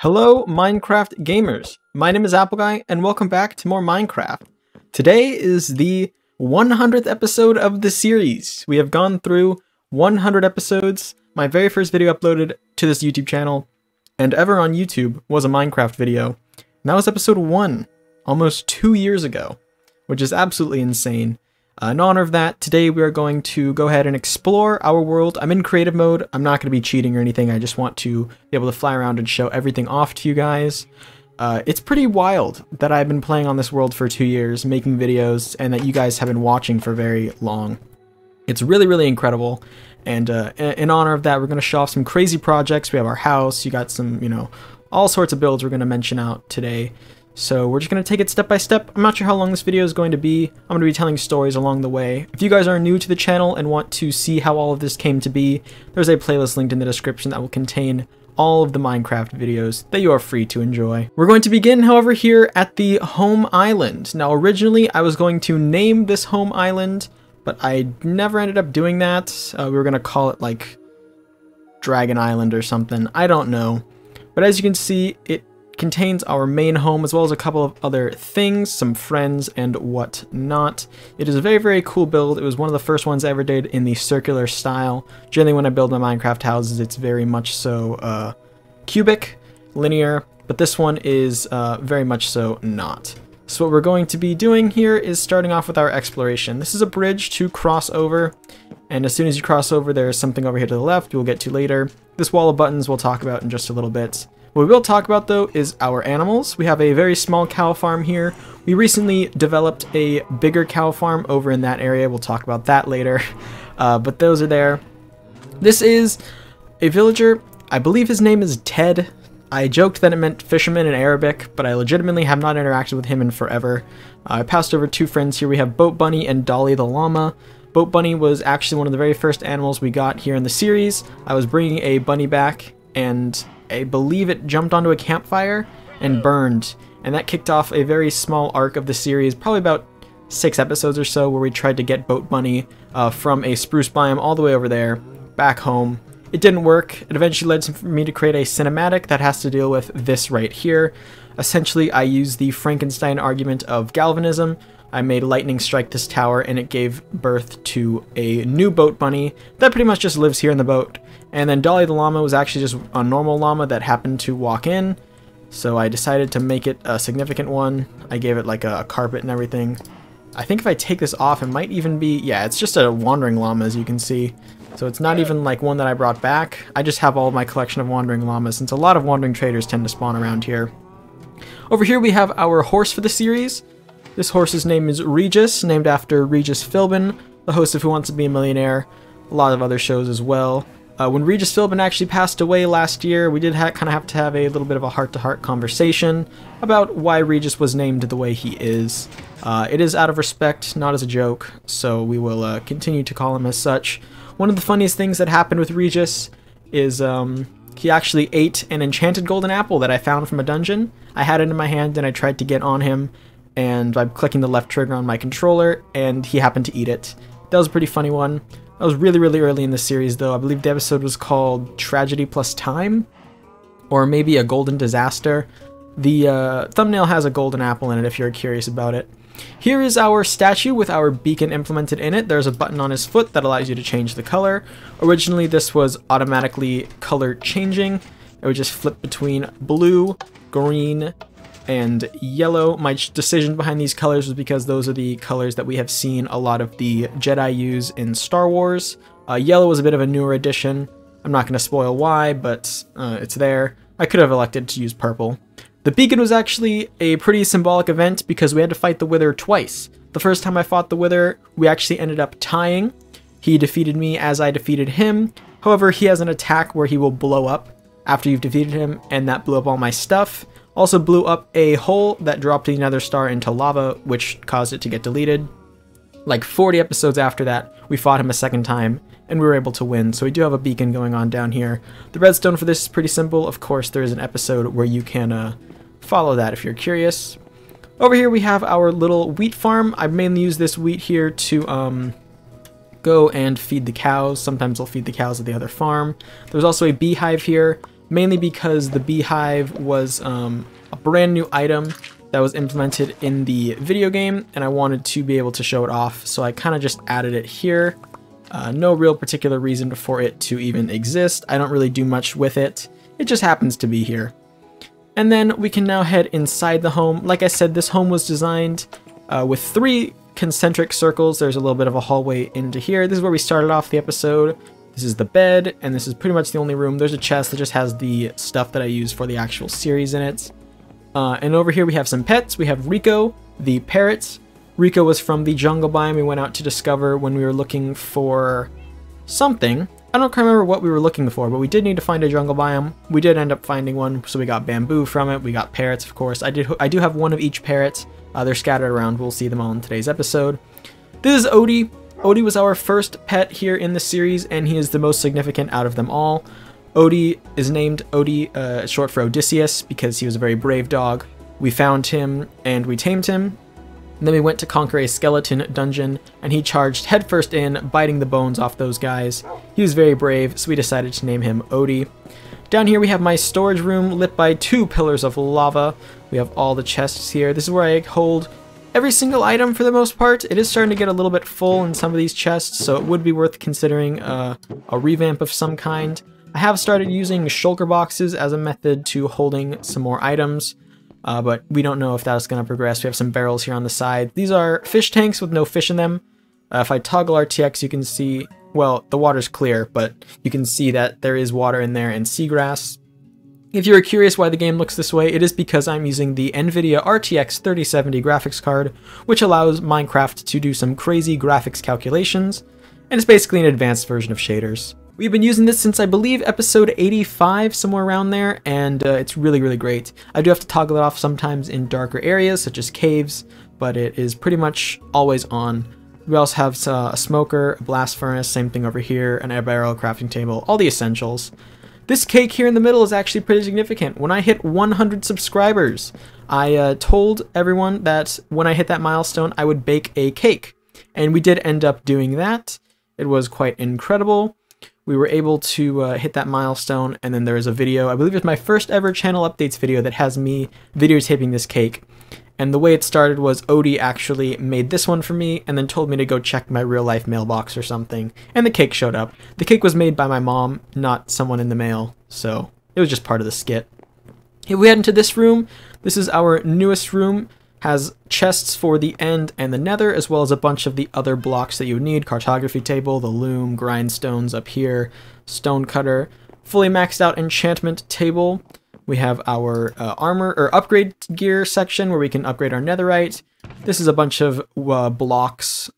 Hello Minecraft gamers, my name is Appleguy and welcome back to more Minecraft. Today is the 100th episode of the series. We have gone through 100 episodes. My very first video uploaded to this YouTube channel and ever on YouTube was a Minecraft video. And that was episode 1, almost 2 years ago, which is absolutely insane. In honor of that, today we are going to go ahead and explore our world. I'm in creative mode. I'm not going to be cheating or anything. I just want to be able to fly around and show everything off to you guys. It's pretty wild that I've been playing on this world for 2 years, making videos, and that you guys have been watching for very long. It's really, really incredible. And in honor of that, we're going to show off some crazy projects. We have our house. You got some, all sorts of builds we're going to mention out today. So we're just going to take it step by step. I'm not sure how long this video is going to be. I'm going to be telling stories along the way. If you guys are new to the channel and want to see how all of this came to be, there's a playlist linked in the description that will contain all of the Minecraft videos that you are free to enjoy. We're going to begin, however, here at the home island. Now, originally, I was going to name this home island, but I never ended up doing that. We were going to call it, like, Dragon Island or something. I don't know. But as you can see, it contains our main home as well as a couple of other things, some friends and whatnot. It is a very, very cool build. It was one of the first ones I ever did in the circular style. Generally when I build my Minecraft houses, it's very much so cubic, linear, but this one is very much so not. So what we're going to be doing here is starting off with our exploration. This is a bridge to cross over, and as soon as you cross over, there's something over here to the left we'll get to later. This wall of buttons we'll talk about in just a little bit. What we will talk about, though, is our animals. We have a very small cow farm here. We recently developed a bigger cow farm over in that area. We'll talk about that later, but those are there. This is a villager. I believe his name is Ted. I joked that it meant fisherman in Arabic, but I legitimately have not interacted with him in forever. I passed over two friends here. We have Boat Bunny and Dolly the llama. Boat Bunny was actually one of the very first animals we got here in the series. I was bringing a bunny back, and I believe it jumped onto a campfire and burned, and that kicked off a very small arc of the series, probably about 6 episodes or so, where we tried to get Boat Bunny from a spruce biome all the way over there, back home. It didn't work. It eventually led to me to create a cinematic that has to deal with this right here. Essentially, I used the Frankenstein argument of galvanism. I made lightning strike this tower, and it gave birth to a new Boat Bunny that pretty much just lives here in the boat. And then Dolly the llama was actually just a normal llama that happened to walk in, so I decided to make it a significant one. I gave it like a carpet and everything. I think if I take this off, it might even be, yeah, it's just a wandering llama, as you can see. So it's not even like one that I brought back. I just have all of my collection of wandering llamas, since a lot of wandering traders tend to spawn around here. Over here we have our horse for the series. This horse's name is Regis, named after Regis Philbin, the host of Who Wants to Be a Millionaire, a lot of other shows as well. When Regis Philbin actually passed away last year, we did kind of have to have a little bit of a heart-to-heart conversation about why Regis was named the way he is. It is out of respect, not as a joke, so we will continue to call him as such. One of the funniest things that happened with Regis is he actually ate an enchanted golden apple that I found from a dungeon. I had it in my hand and I tried to get on him, and by clicking the left trigger on my controller, and he happened to eat it. That was a pretty funny one. That was really, really early in the series, though. I believe the episode was called Tragedy Plus Time, or maybe A Golden Disaster. The thumbnail has a golden apple in it if you're curious about it. Here is our statue with our beacon implemented in it. There's a button on his foot that allows you to change the color. Originally, this was automatically color changing. It would just flip between blue, green, and yellow. My decision behind these colors was because those are the colors that we have seen a lot of the Jedi use in Star Wars. Yellow was a bit of a newer addition. I'm not going to spoil why, but it's there. I could have elected to use purple. The beacon was actually a pretty symbolic event because we had to fight the Wither twice. The first time I fought the Wither, we actually ended up tying. He defeated me as I defeated him. However, he has an attack where he will blow up after you've defeated him, and that blew up all my stuff. Also blew up a hole that dropped the Nether Star into lava, which caused it to get deleted. Like 40 episodes after that, we fought him a second time, and we were able to win, so we do have a beacon going on down here. The redstone for this is pretty simple. Of course, there is an episode where you can follow that if you're curious. Over here we have our little wheat farm. I mainly use this wheat here to go and feed the cows. Sometimes I'll feed the cows at the other farm. There's also a beehive here, mainly because the beehive was a brand new item that was implemented in the video game, and I wanted to be able to show it off, so I kind of just added it here. No real particular reason for it to even exist. I don't really do much with it. It just happens to be here. And then we can now head inside the home. Like I said, this home was designed with 3 concentric circles. There's a little bit of a hallway into here. This is where we started off the episode. This is the bed, and this is pretty much the only room. There's a chest that just has the stuff that I use for the actual series in it. And over here we have some pets. We have Rico, the parrot. Rico was from the jungle biome we went out to discover when we were looking for something. I don't remember what we were looking for, but we did need to find a jungle biome. We did end up finding one, so we got bamboo from it. We got parrots, of course. I do have one of each parrot. They're scattered around. We'll see them all in today's episode. This is Odie. Odie was our first pet here in the series, and he is the most significant out of them all. Odie is named Odie, short for Odysseus, because he was a very brave dog. We found him and we tamed him. And then we went to conquer a skeleton dungeon, and he charged headfirst in, biting the bones off those guys. He was very brave, so we decided to name him Odie. Down here we have my storage room lit by 2 pillars of lava. We have all the chests here. This is where I hold every single item for the most part. It is starting to get a little bit full in some of these chests, so it would be worth considering a revamp of some kind. I have started using shulker boxes as a method to holding some more items. But we don't know if that's going to progress. We have some barrels here on the side. These are fish tanks with no fish in them. If I toggle RTX, you can see, well, the water's clear, but you can see that there is water in there and seagrass. If you're curious why the game looks this way, it is because I'm using the Nvidia RTX 3070 graphics card, which allows Minecraft to do some crazy graphics calculations, and it's basically an advanced version of shaders. We've been using this since I believe episode 85, somewhere around there, and it's really, really great. I do have to toggle it off sometimes in darker areas, such as caves, but it is pretty much always on. We also have a smoker, a blast furnace, same thing over here, an air barrel, crafting table, all the essentials. This cake here in the middle is actually pretty significant. When I hit 100 subscribers, I told everyone that when I hit that milestone, I would bake a cake. And we did end up doing that. It was quite incredible. We were able to hit that milestone, and then there is a video. I believe it's my first ever channel updates video that has me videotaping this cake. And the way it started was Odie actually made this one for me and then told me to go check my real life mailbox or something. And the cake showed up. The cake was made by my mom, not someone in the mail, so it was just part of the skit. If we head into this room, this is our newest room. Has chests for the end and the nether, as well as a bunch of the other blocks that you would need. Cartography table, the loom, grindstones up here, stone cutter, fully maxed out enchantment table. We have our armor or upgrade gear section where we can upgrade our netherite. This is a bunch of books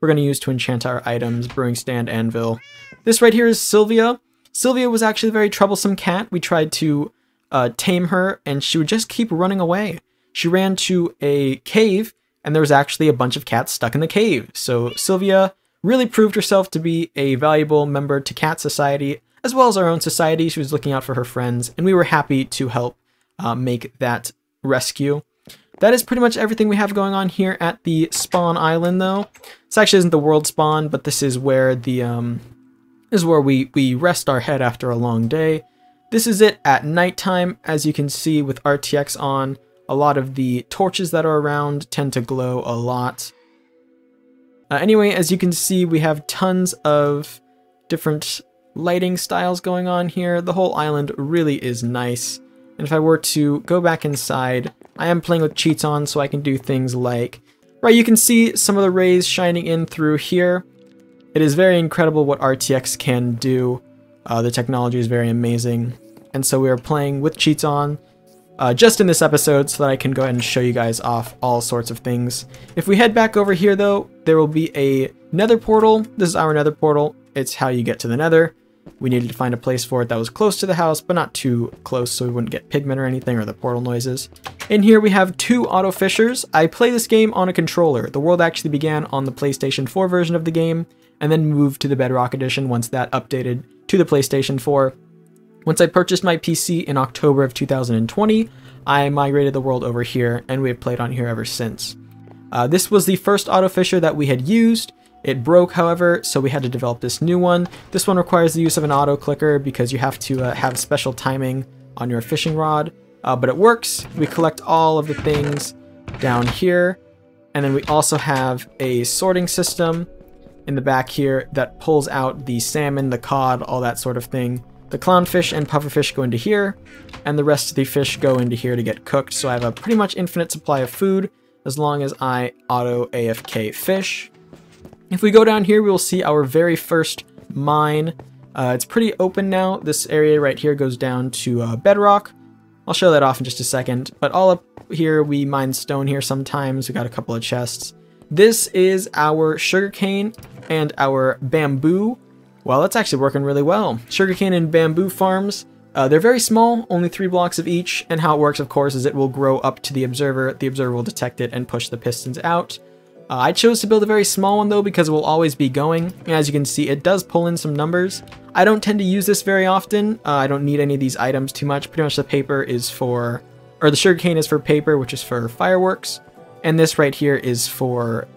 we're going to use to enchant our items, brewing stand, anvil. This right here is Sylvia. Sylvia was actually a very troublesome cat. We tried to tame her, and she would just keep running away. She ran to a cave, and there was actually a bunch of cats stuck in the cave. So Sylvia really proved herself to be a valuable member to Cat Society, as well as our own society. She was looking out for her friends, and we were happy to help make that rescue. That is pretty much everything we have going on here at the spawn island, though. This actually isn't the world spawn, but this is where we rest our head after a long day. This is it at nighttime. As you can see with RTX on, a lot of the torches that are around tend to glow a lot. Anyway, as you can see, we have tons of different lighting styles going on here. The whole island really is nice. And if I were to go back inside, I am playing with cheats on, so I can do things like, right, you can see some of the rays shining in through here. It is very incredible what RTX can do. The technology is very amazing. And so we are playing with cheats on just in this episode so that I can go ahead and show you guys off all sorts of things. If we head back over here though, there will be a Nether Portal. This is our Nether Portal. It's how you get to the Nether. We needed to find a place for it that was close to the house, but not too close so we wouldn't get pigment or anything or the portal noises. In here we have 2 auto fishers. I play this game on a controller. The world actually began on the PlayStation 4 version of the game and then moved to the Bedrock edition once that updated to the PlayStation 4. Once I purchased my PC in October of 2020, I migrated the world over here, and we have played on here ever since. This was the first auto fisher that we had used. It broke, however, so we had to develop this new one. This one requires the use of an auto clicker because you have to have special timing on your fishing rod, but it works. We collect all of the things down here, and then we also have a sorting system in the back here that pulls out the salmon, the cod, all that sort of thing. The clownfish and pufferfish go into here, and the rest of the fish go into here to get cooked, so I have a pretty much infinite supply of food as long as I auto AFK fish. If we go down here, we will see our very first mine. It's pretty open now. This area right here goes down to bedrock. I'll show that off in just a second, but all up here we mine stone here sometimes. We got a couple of chests. This is our sugarcane and our bamboo. Well, that's actually working really well. Sugarcane and bamboo farms. They're very small, only 3 blocks of each, and how it works, of course, is it will grow up to the observer will detect it and push the pistons out. I chose to build a very small one though because it will always be going. As you can see, it does pull in some numbers. I don't tend to use this very often. I don't need any of these items too much. Pretty much the paper is for, or the sugarcane is for paper, which is for fireworks. And this right here is for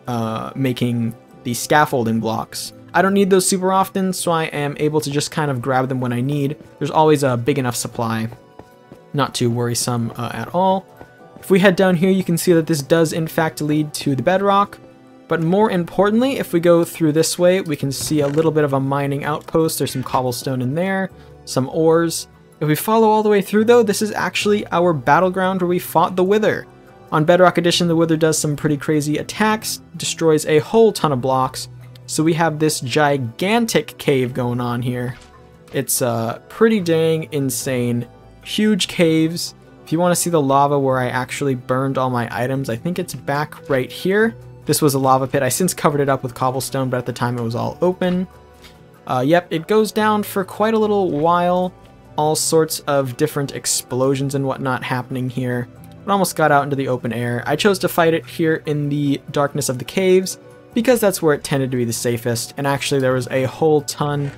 making the scaffolding blocks. I don't need those super often, so I am able to just kind of grab them when I need. There's always a big enough supply, not too worrisome at all. If we head down here, you can see that this does in fact lead to the bedrock. But more importantly, if we go through this way, we can see a little bit of a mining outpost. There's some cobblestone in there, some ores. If we follow all the way through though, this is actually our battleground where we fought the Wither. On Bedrock Edition, the Wither does some pretty crazy attacks, destroys a whole ton of blocks. So we have this gigantic cave going on here. It's pretty dang insane. Huge caves. If you want to see the lava where I actually burned all my items, I think it's back right here. This was a lava pit. I since covered it up with cobblestone, but at the time it was all open. Yep, it goes down for quite a little while. All sorts of different explosions and whatnot happening here. It almost got out into the open air. I chose to fight it here in the darkness of the caves because that's where it tended to be the safest. And actually there was a whole ton.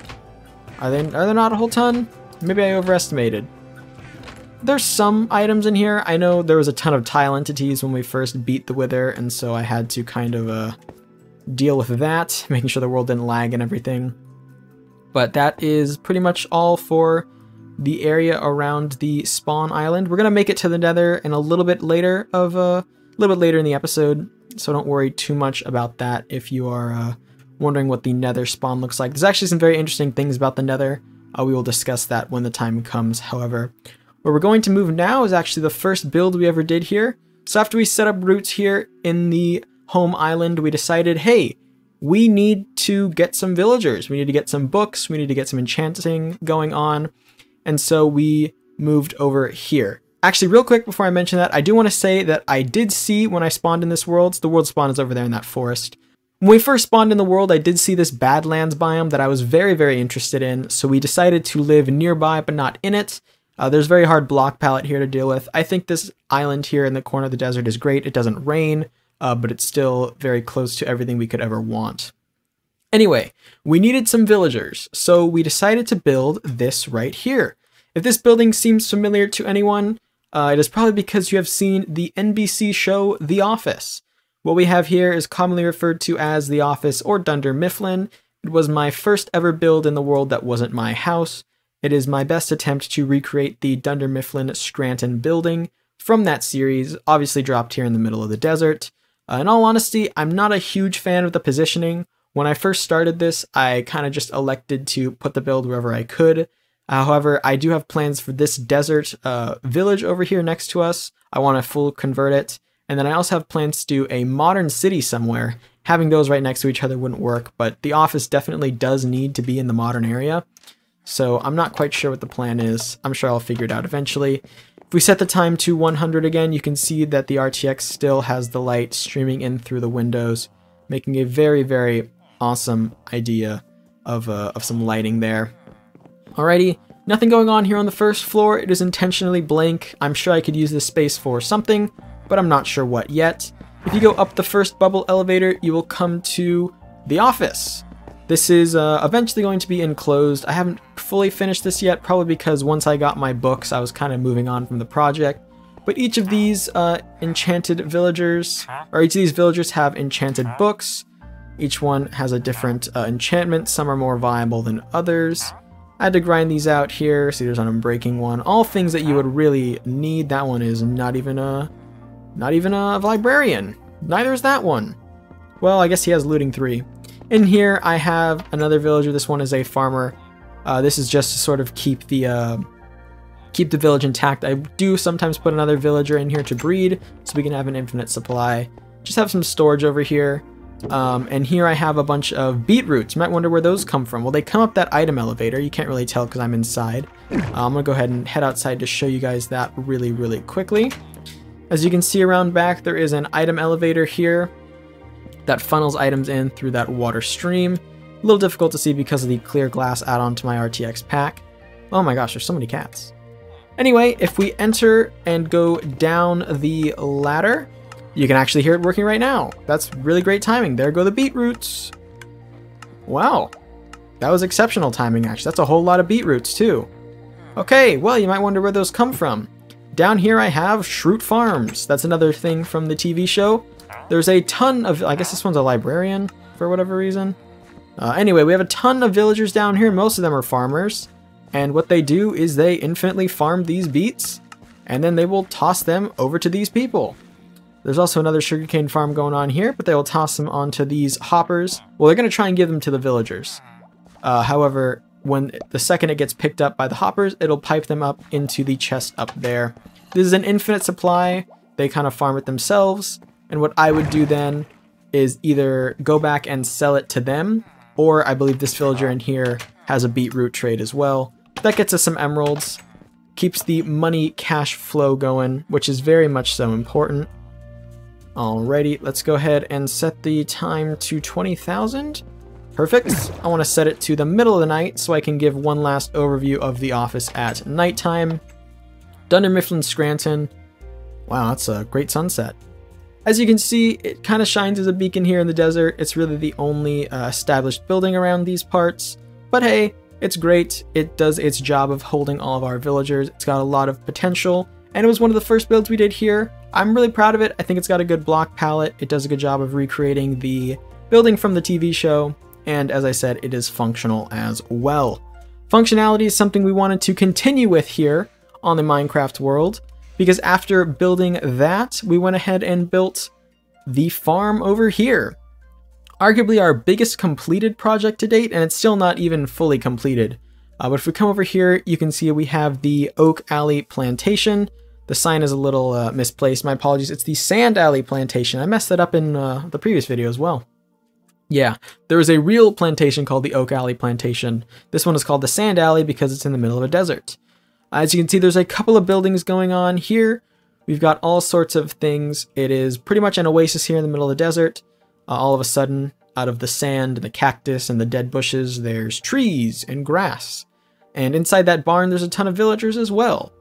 Are there not a whole ton? Maybe I overestimated. There's some items in here. I know there was a ton of tile entities when we first beat the Wither, and so I had to kind of deal with that, making sure the world didn't lag and everything. But that is pretty much all for the area around the spawn island. We're gonna make it to the Nether in a little bit later in the episode, so don't worry too much about that if you are wondering what the Nether spawn looks like. There's actually some very interesting things about the Nether. We will discuss that when the time comes, however. Where we're going to move now is actually the first build we ever did here. So after we set up roots here in the home island, we decided, hey, we need to get some villagers. We need to get some books. We need to get some enchanting going on. And so we moved over here. Actually, real quick before I mention that, I do want to say that I did see when I spawned in this world, the world spawn is over there in that forest. When we first spawned in the world, I did see this Badlands biome that I was very, very interested in. So we decided to live nearby, but not in it. There's very hard block palette here to deal with. I think this island here in the corner of the desert is great. It doesn't rain, but it's still very close to everything we could ever want. Anyway, we needed some villagers, so we decided to build this right here. If this building seems familiar to anyone, it is probably because you have seen the NBC show The Office. What we have here is commonly referred to as The Office or Dunder Mifflin. It was my first ever build in the world that wasn't my house. It is my best attempt to recreate the Dunder Mifflin Scranton building from that series, obviously dropped here in the middle of the desert. In all honesty, I'm not a huge fan of the positioning. When I first started this, I kind of just elected to put the build wherever I could. However, I do have plans for this desert village over here next to us. I want to full convert it. And then I also have plans to do a modern city somewhere. Having those right next to each other wouldn't work, but the office definitely does need to be in the modern area. So I'm not quite sure what the plan is. I'm sure I'll figure it out eventually. If we set the time to 100 again, you can see that the RTX still has the light streaming in through the windows, making a very, very awesome idea of some lighting there. Alrighty, nothing going on here on the first floor. It is intentionally blank. I'm sure I could use this space for something, but I'm not sure what yet. If you go up the first bubble elevator, you will come to the office. This is eventually going to be enclosed. I haven't fully finished this yet, probably because once I got my books, I was kind of moving on from the project. But each of these enchanted villagers, or each of these villagers have enchanted books. Each one has a different enchantment. Some are more viable than others. I had to grind these out here. See, there's an unbreaking one. All things that you would really need. That one is not even a librarian. Neither is that one. Well, I guess he has looting 3. In here, I have another villager. This one is a farmer. This is just to sort of keep the village intact. I do sometimes put another villager in here to breed, so we can have an infinite supply. Just have some storage over here. And here I have a bunch of beetroots. You might wonder where those come from. Well, they come up that item elevator. You can't really tell because I'm inside. I'm going to go ahead and head outside to show you guys that really, really quickly. As you can see around back, there is an item elevator here that funnels items in through that water stream. A little difficult to see because of the clear glass add-on to my RTX pack. Oh my gosh, there's so many cats. Anyway, if we enter and go down the ladder, you can actually hear it working right now. That's really great timing. There go the beetroots. Wow, that was exceptional timing actually. That's a whole lot of beetroots too. Okay, well, you might wonder where those come from. Down here I have Schrute Farms. That's another thing from the TV show. There's a ton of, I guess this one's a librarian for whatever reason. Anyway, we have a ton of villagers down here. Most of them are farmers. And what they do is they infinitely farm these beets, and then they will toss them over to these people. There's also another sugarcane farm going on here, but they will toss them onto these hoppers. Well, they're going to try and give them to the villagers. However, when the second it gets picked up by the hoppers, it'll pipe them up into the chest up there. This is an infinite supply. They kind of farm it themselves. And what I would do then is either go back and sell it to them, or I believe this villager in here has a beetroot trade as well. That gets us some emeralds, keeps the money cash flow going, which is very much so important. Alrighty, let's go ahead and set the time to 20,000. Perfect. I want to set it to the middle of the night so I can give one last overview of the office at nighttime. Dunder Mifflin Scranton. Wow, that's a great sunset. As you can see, it kind of shines as a beacon here in the desert. It's really the only established building around these parts. But hey, it's great. It does its job of holding all of our villagers. It's got a lot of potential. And it was one of the first builds we did here. I'm really proud of it. I think it's got a good block palette. It does a good job of recreating the building from the TV show. And as I said, it is functional as well. Functionality is something we wanted to continue with here on the Minecraft world, because after building that, we went ahead and built the farm over here. Arguably our biggest completed project to date, and it's still not even fully completed. But if we come over here, you can see we have the Oak Alley Plantation. The sign is a little misplaced. My apologies. It's the Sand Alley Plantation. I messed that up in the previous video as well. Yeah, there is a real plantation called the Oak Alley Plantation. This one is called the Sand Alley because it's in the middle of a desert. As you can see, there's a couple of buildings going on here. We've got all sorts of things. It is pretty much an oasis here in the middle of the desert. All of a sudden, out of the sand and the cactus and the dead bushes, there's trees and grass. And inside that barn, there's a ton of villagers as well.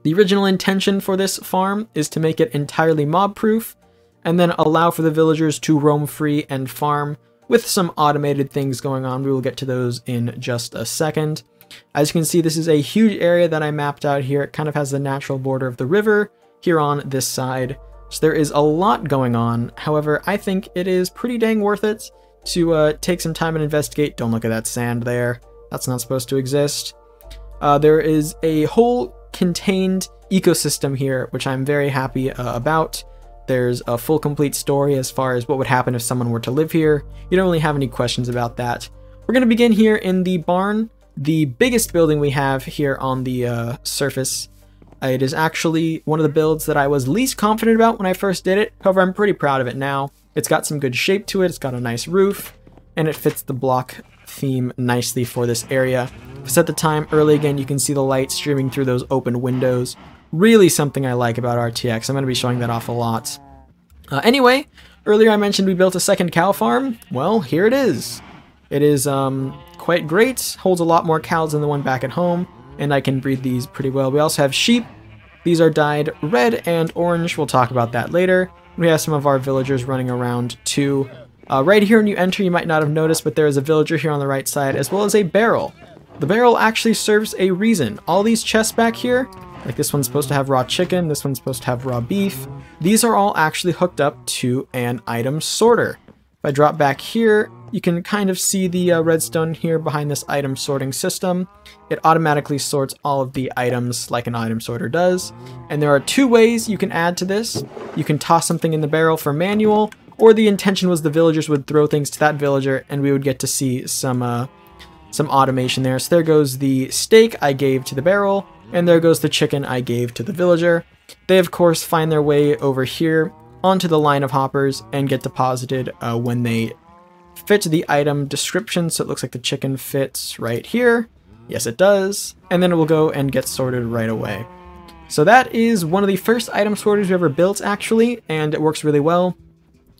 The original intention for this farm is to make it entirely mob-proof, and then allow for the villagers to roam free and farm with some automated things going on. We will get to those in just a second. As you can see, this is a huge area that I mapped out here. It kind of has the natural border of the river here on this side. So there is a lot going on. However, I think it is pretty dang worth it to take some time and investigate. Don't look at that sand there. That's not supposed to exist. There is a whole contained ecosystem here, which I'm very happy about. There's a full complete story as far as what would happen if someone were to live here. You don't really have any questions about that. We're going to begin here in the barn, the biggest building we have here on the surface. It is actually one of the builds that I was least confident about when I first did it. However, I'm pretty proud of it now. It's got some good shape to it. It's got a nice roof, and it fits the block theme nicely for this area. Set the time early again. You can see the light streaming through those open windows. Really something I like about RTX. I'm going to be showing that off a lot. Anyway, earlier I mentioned we built a second cow farm. Well, here it is. It is quite great. Holds a lot more cows than the one back at home, and I can breed these pretty well. We also have sheep. These are dyed red and orange. We'll talk about that later. We have some of our villagers running around too. Right here when you enter, you might not have noticed, but there is a villager here on the right side, as well as a barrel. The barrel actually serves a reason. All these chests back here, like this one's supposed to have raw chicken, this one's supposed to have raw beef. These are all actually hooked up to an item sorter. If I drop back here, you can kind of see the redstone here behind this item sorting system. It automatically sorts all of the items like an item sorter does. And there are two ways you can add to this. You can toss something in the barrel for manual, or the intention was the villagers would throw things to that villager and we would get to see some automation there. So there goes the steak I gave to the barrel, and there goes the chicken I gave to the villager. They of course find their way over here onto the line of hoppers and get deposited when they fit the item description. So it looks like the chicken fits right here. Yes, it does. And then it will go and get sorted right away. So that is one of the first item sorters we ever built, actually, and it works really well.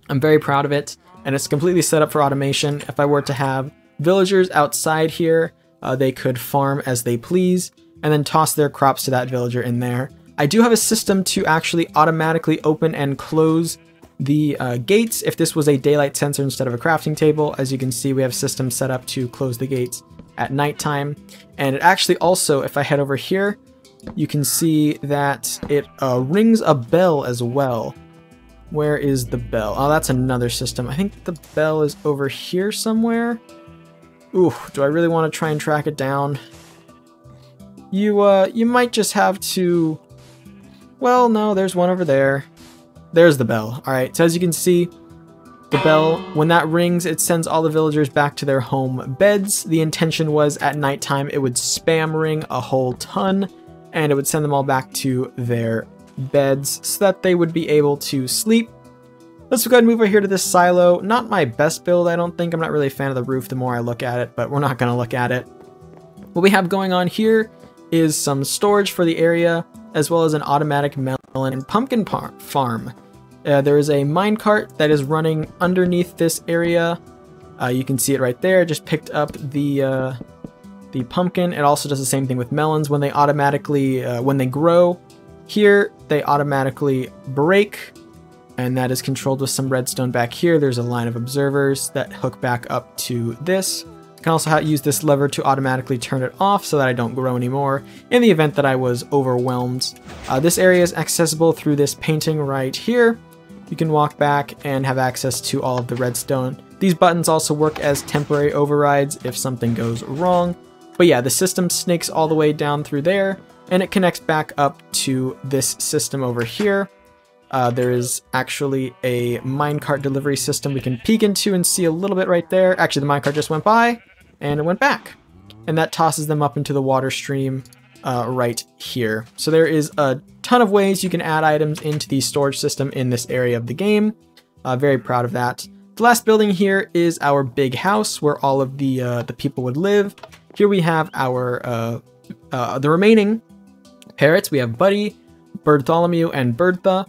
I'm very proud of it, and it's completely set up for automation. If I were to have villagers outside here, they could farm as they please and then toss their crops to that villager in there. I do have a system to actually automatically open and close the gates if this was a daylight sensor instead of a crafting table. As you can see, we have systems set up to close the gates at nighttime. And it actually also, if I head over here, you can see that it rings a bell as well. Where is the bell? Oh, that's another system. I think the bell is over here somewhere. Ooh, do I really want to try and track it down? You might just have to... Well, no, there's one over there. There's the bell. Alright, so as you can see, the bell, when that rings, it sends all the villagers back to their home beds. The intention was at nighttime it would spam ring a whole ton, and it would send them all back to their beds so that they would be able to sleep. Let's go ahead and move over here to this silo. Not my best build, I don't think. I'm not really a fan of the roof the more I look at it, but we're not going to look at it. What we have going on here is some storage for the area, as well as an automatic melon and pumpkin farm. There is a minecart that is running underneath this area. You can see it right there. Just picked up the pumpkin. It also does the same thing with melons. When they automatically, when they grow here, they automatically break, and that is controlled with some redstone back here. There's a line of observers that hook back up to this. I can also use this lever to automatically turn it off so that I don't grow anymore in the event that I was overwhelmed. This area is accessible through this painting right here. You can walk back and have access to all of the redstone. These buttons also work as temporary overrides if something goes wrong. But yeah, the system snakes all the way down through there, and it connects back up to this system over here. There is actually a minecart delivery system we can peek into and see a little bit right there. Actually, the minecart just went by, and it went back. And that tosses them up into the water stream right here. So there is a ton of ways you can add items into the storage system in this area of the game. Very proud of that. The last building here is our big house where all of the people would live. Here we have our the remaining parrots. We have Buddy, Bartholomew, and Bertha,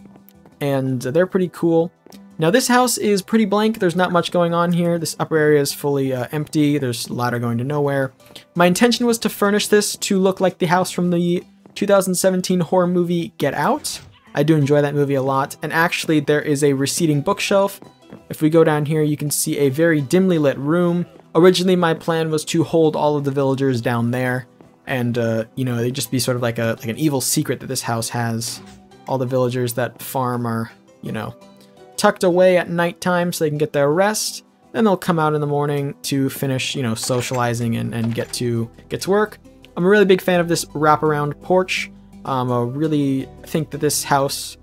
and they're pretty cool. Now this house is pretty blank. There's not much going on here. This upper area is fully empty. There's a ladder going to nowhere. My intention was to furnish this to look like the house from the 2017 horror movie Get Out. I do enjoy that movie a lot. And actually there is a receding bookshelf. If we go down here, you can see a very dimly lit room. Originally my plan was to hold all of the villagers down there. And, you know, they'd just be sort of like an evil secret that this house has. All the villagers that farm are, you know, tucked away at nighttime so they can get their rest. Then they'll come out in the morning to finish, you know, socializing and get to work. I'm a really big fan of this wraparound porch. I really think that this house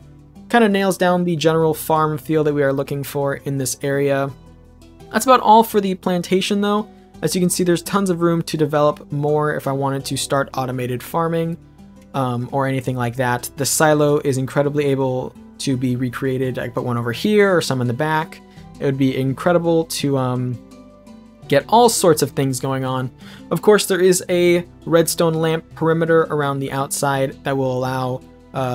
kind of nails down the general farm feel that we are looking for in this area. That's about all for the plantation though. As you can see, there's tons of room to develop more if I wanted to start automated farming or anything like that. The silo is incredibly able to be recreated. I put one over here or some in the back. It would be incredible to get all sorts of things going on. Of course, there is a redstone lamp perimeter around the outside that will allow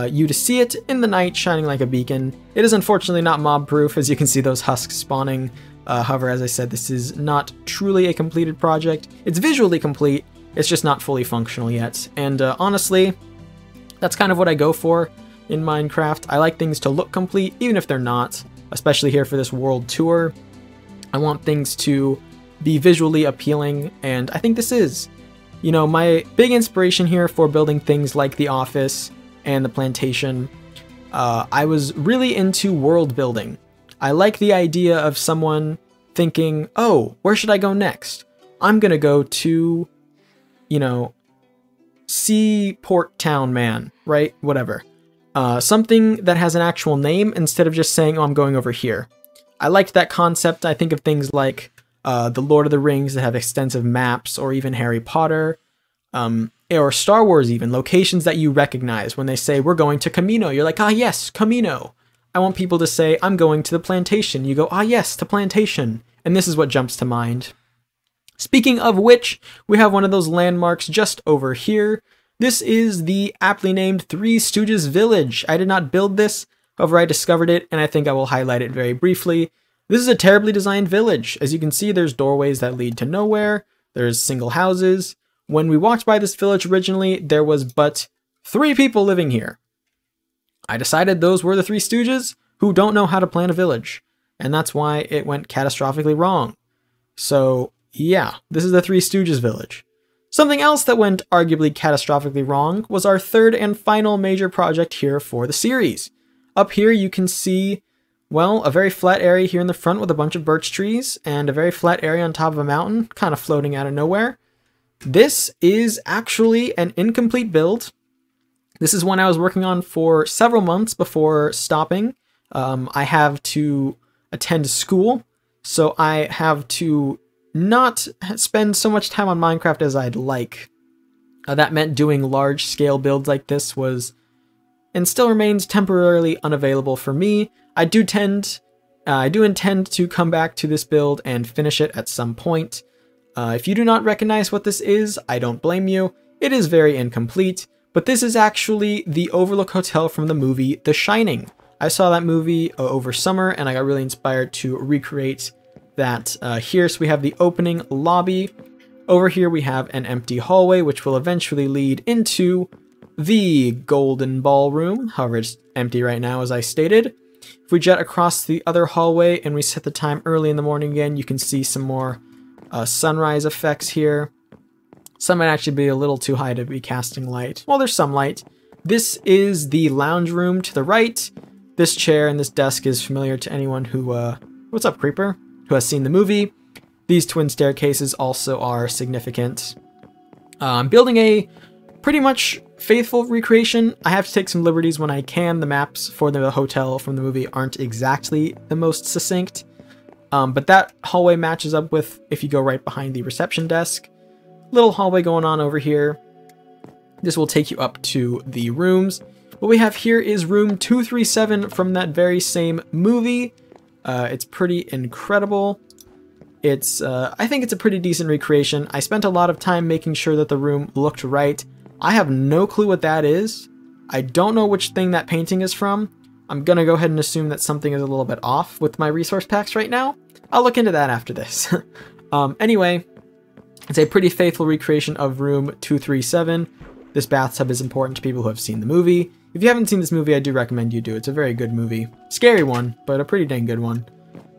you to see it in the night shining like a beacon. It is unfortunately not mob proof, as you can see those husks spawning. However, as I said, this is not truly a completed project. It's visually complete, it's just not fully functional yet. And honestly, that's kind of what I go for in Minecraft. I like things to look complete, even if they're not, especially here for this world tour. I want things to be visually appealing, and I think this is. You know, my big inspiration here for building things like the office and the plantation, I was really into world building. I like the idea of someone thinking, oh, where should I go next? I'm gonna go to, you know, Seaport Town Man, right? Whatever. Something that has an actual name instead of just saying, oh, I'm going over here. I liked that concept. I think of things like the Lord of the Rings that have extensive maps, or even Harry Potter, or Star Wars even, locations that you recognize. When they say, we're going to Camino, you're like, ah yes, Camino. I want people to say, I'm going to the plantation. You go, ah yes, to plantation. And this is what jumps to mind. Speaking of which, we have one of those landmarks just over here. This is the aptly named Three Stooges Village. I did not build this, however I discovered it, and I think I will highlight it very briefly. This is a terribly designed village. As you can see, there's doorways that lead to nowhere. There's single houses. When we walked by this village originally, there was but 3 people living here. I decided those were the Three Stooges who don't know how to plan a village, and that's why it went catastrophically wrong. So, yeah, this is the Three Stooges village. Something else that went arguably catastrophically wrong was our third and final major project here for the series. Up here you can see, well, a very flat area here in the front with a bunch of birch trees, and a very flat area on top of a mountain, kind of floating out of nowhere. This is actually an incomplete build. This is one I was working on for several months before stopping. I have to attend school, so I have to not spend so much time on Minecraft as I'd like. That meant doing large-scale builds like this was, and still remains, temporarily unavailable for me. I do intend to come back to this build and finish it at some point. If you do not recognize what this is, I don't blame you. It is very incomplete, but this is actually the Overlook Hotel from the movie The Shining. I saw that movie over summer, and I got really inspired to recreate that here. So we have the opening lobby. Over here we have an empty hallway, which will eventually lead into the Golden Ballroom. However, it's empty right now, as I stated. If we jet across the other hallway and we set the time early in the morning again, you can see some more sunrise effects here. Some might actually be a little too high to be casting light. Well, there's some light. This is the lounge room to the right. This chair and this desk is familiar to anyone who, what's up, Creeper? Who has seen the movie. These twin staircases also are significant. I'm building a pretty much faithful recreation. I have to take some liberties when I can. The maps for the hotel from the movie aren't exactly the most succinct. But that hallway matches up with if you go right behind the reception desk. Little hallway going on over here. This will take you up to the rooms. What we have here is room 237 from that very same movie. It's pretty incredible. It's, I think it's a pretty decent recreation. I spent a lot of time making sure that the room looked right. I have no clue what that is. I don't know which thing that painting is from. I'm gonna go ahead and assume that something is a little bit off with my resource packs right now. I'll look into that after this. Anyway, it's a pretty faithful recreation of room 237. This bathtub is important to people who have seen the movie. If you haven't seen this movie, I do recommend you do. It's a very good movie. Scary one, but a pretty dang good one.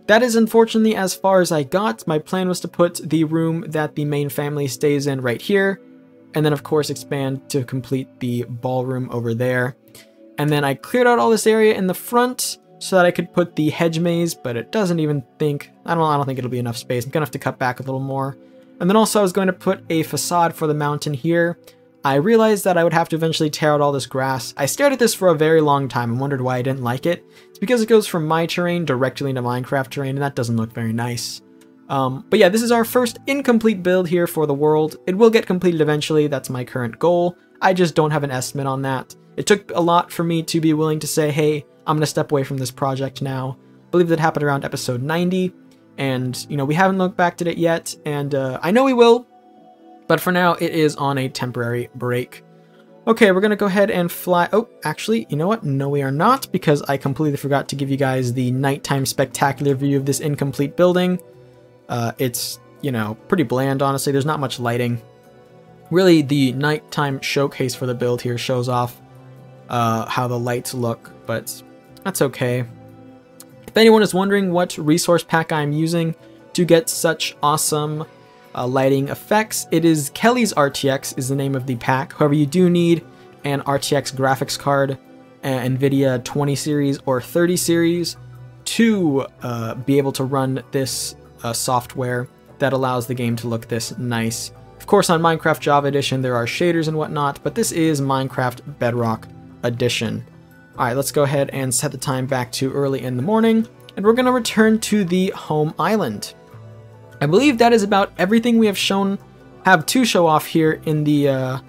That is unfortunately as far as I got. My plan was to put the room that the main family stays in right here, and then of course expand to complete the ballroom over there. And then I cleared out all this area in the front so that I could put the hedge maze, but it doesn't even think, I don't think it'll be enough space. I'm gonna have to cut back a little more. And then also I was going to put a facade for the mountain here. I realized that I would have to eventually tear out all this grass. I stared at this for a very long time and wondered why I didn't like it. It's because it goes from my terrain directly into Minecraft terrain, and that doesn't look very nice. But yeah, this is our first incomplete build here for the world. It will get completed eventually, that's my current goal. I just don't have an estimate on that. It took a lot for me to be willing to say, hey, I'm gonna step away from this project now. I believe that happened around episode 90, and you know, we haven't looked back at it yet, and I know we will, but for now it is on a temporary break. Okay, we're gonna go ahead and fly. Oh, actually, you know what? No, we are not, because I completely forgot to give you guys the nighttime spectacular view of this incomplete building. It's, you know, pretty bland, honestly. There's not much lighting. Really, the nighttime showcase for the build here shows off how the lights look, but that's okay. If anyone is wondering what resource pack I'm using to get such awesome lighting effects, it is Kelly's RTX is the name of the pack. However, you do need an RTX graphics card, Nvidia 20 series or 30 series to be able to run this software that allows the game to look this nice. Of course, on Minecraft Java Edition, there are shaders and whatnot, but this is Minecraft Bedrock Edition. Alright, let's go ahead and set the time back to early in the morning, and we're going to return to the home island. I believe that is about everything we have to show off here in the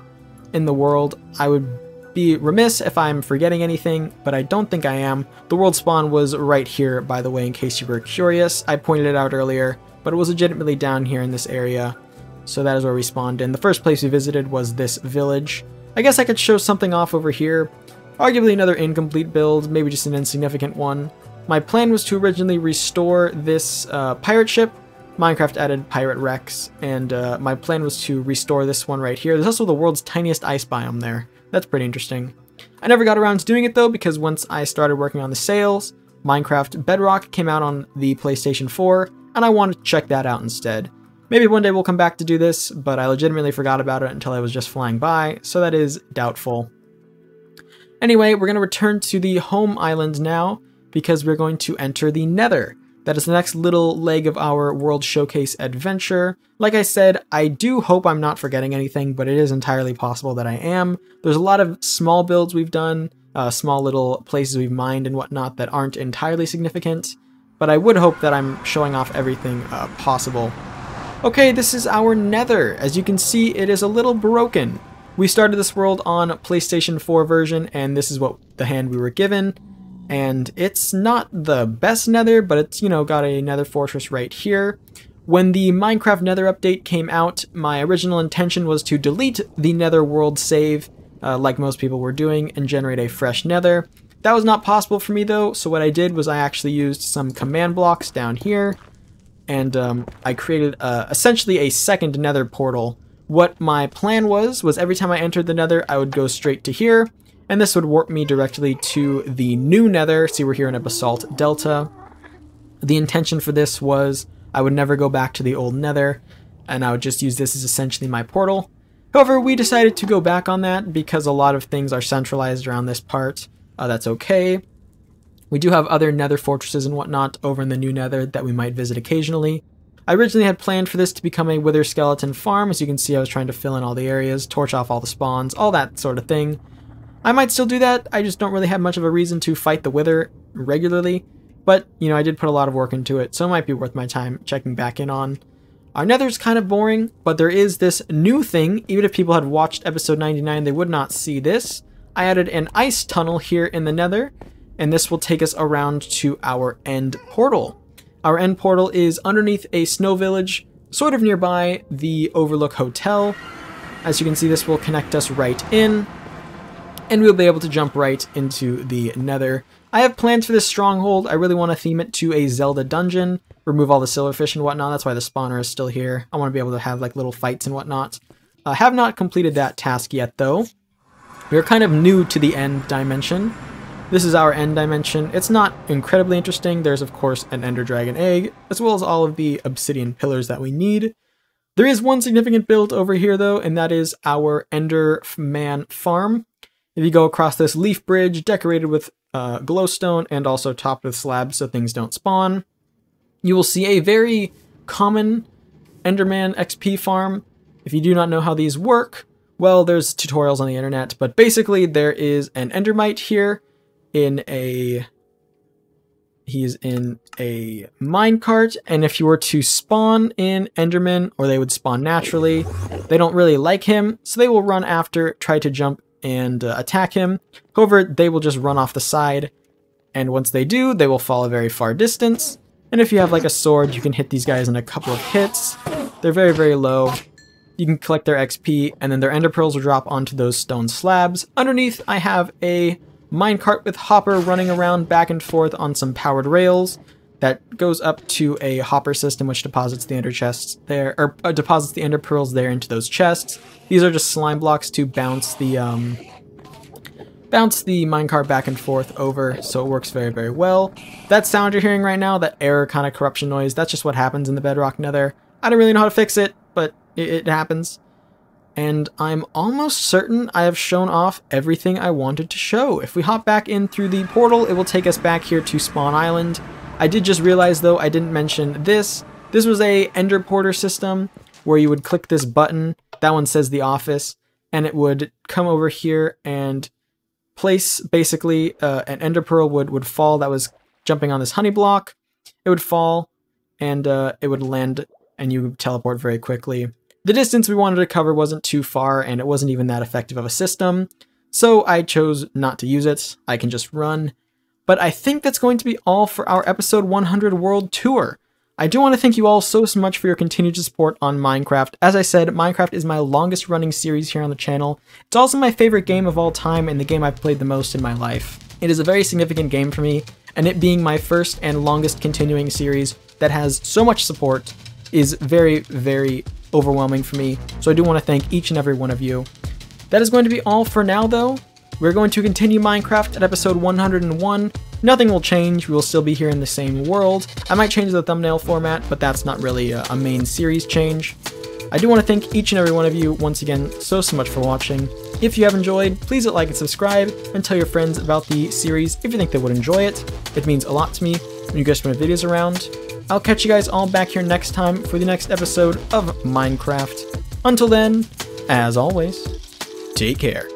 world. I would be remiss if I'm forgetting anything, but I don't think I am. The world spawn was right here, by the way, in case you were curious. I pointed it out earlier, but it was legitimately down here in this area. So that is where we spawned in. The first place we visited was this village. I guess I could show something off over here. Arguably another incomplete build, maybe just an insignificant one. My plan was to originally restore this pirate ship. Minecraft added pirate wrecks, and my plan was to restore this one right here. There's also the world's tiniest ice biome there. That's pretty interesting. I never got around to doing it though, because once I started working on the sales, Minecraft Bedrock came out on the PlayStation 4, and I wanted to check that out instead. Maybe one day we'll come back to do this, but I legitimately forgot about it until I was just flying by, so that is doubtful. Anyway, we're going to return to the home island now, because we're going to enter the Nether. That is the next little leg of our World Showcase adventure. Like I said, I do hope I'm not forgetting anything, but it is entirely possible that I am. There's a lot of small builds we've done, small little places we've mined and whatnot that aren't entirely significant, but I would hope that I'm showing off everything possible. Okay, this is our Nether. As you can see, it is a little broken. We started this world on PlayStation 4 version, and this is what the hand we were given. And it's not the best Nether, but it's, you know, got a Nether fortress right here. When the Minecraft Nether update came out, my original intention was to delete the Nether world save, like most people were doing, and generate a fresh Nether. That was not possible for me though, so what I did was I actually used some command blocks down here, and I created essentially a second Nether portal. What my plan was every time I entered the Nether, I would go straight to here, and this would warp me directly to the new Nether. See, we're here in a basalt delta. The intention for this was I would never go back to the old Nether, and I would just use this as essentially my portal. However, we decided to go back on that because a lot of things are centralized around this part. That's okay. We do have other Nether fortresses and whatnot over in the new Nether that we might visit occasionally. I originally had planned for this to become a wither skeleton farm. As you can see, I was trying to fill in all the areas, torch off all the spawns, all that sort of thing. I might still do that. I just don't really have much of a reason to fight the wither regularly. But, you know, I did put a lot of work into it, so it might be worth my time checking back in on. Our Nether's kind of boring, but there is this new thing. Even if people had watched episode 99, they would not see this. I added an ice tunnel here in the Nether, and this will take us around to our end portal. Our end portal is underneath a snow village, sort of nearby the Overlook Hotel. As you can see, this will connect us right in, and we'll be able to jump right into the Nether. I have plans for this stronghold. I really want to theme it to a Zelda dungeon, remove all the silverfish and whatnot. That's why the spawner is still here. I want to be able to have like little fights and whatnot. I have not completed that task yet though. We are kind of new to the end dimension. This is our end dimension. It's not incredibly interesting. There's of course an ender dragon egg, as well as all of the obsidian pillars that we need. There is one significant build over here though, and that is our Enderman farm. If you go across this leaf bridge, decorated with glowstone and also topped with slabs so things don't spawn, you will see a very common Enderman Xp Farm. If you do not know how these work, well, there's tutorials on the internet, but basically there is an endermite here he's in a minecart, and if you were to spawn in endermen, or they would spawn naturally, they don't really like him, so they will run after, try to jump and attack him. However, they will just run off the side, and once they do, they will fall a very far distance. And if you have like a sword, you can hit these guys in a couple of hits. They're very, very low. You can collect their XP, and then their ender pearls will drop onto those stone slabs. Underneath, I have a minecart with hopper running around back and forth on some powered rails that goes up to a hopper system which deposits the ender chests there, or deposits the ender pearls there into those chests. These are just slime blocks to bounce the minecart back and forth over, so it works very, very well. That sound you're hearing right now, that error kind of corruption noise, that's just what happens in the Bedrock Nether. I don't really know how to fix it, but it happens. And I'm almost certain I have shown off everything I wanted to show. If we hop back in through the portal, it will take us back here to Spawn Island. I did just realize though I didn't mention this. This was a Ender Portal system where you would click this button, that one says the office, and it would come over here and place basically an Ender Pearl would fall that was jumping on this honey block. It would fall and it would land and you would teleport very quickly. The distance we wanted to cover wasn't too far and it wasn't even that effective of a system, so I chose not to use it. I can just run. But I think that's going to be all for our episode 100 World Tour. I do want to thank you all so much for your continued support on Minecraft. As I said, Minecraft is my longest running series here on the channel. It's also my favorite game of all time and the game I've played the most in my life. It is a very significant game for me, and it being my first and longest continuing series that has so much support is very, very overwhelming for me. So I do want to thank each and every one of you. That is going to be all for now though. We're going to continue Minecraft at episode 101. Nothing will change, we will still be here in the same world. I might change the thumbnail format, but that's not really a main series change. I do want to thank each and every one of you once again so much for watching. If you have enjoyed, please hit like and subscribe, and tell your friends about the series if you think they would enjoy it. It means a lot to me when you guys spread videos around. I'll catch you guys all back here next time for the next episode of Minecraft. Until then, as always, take care.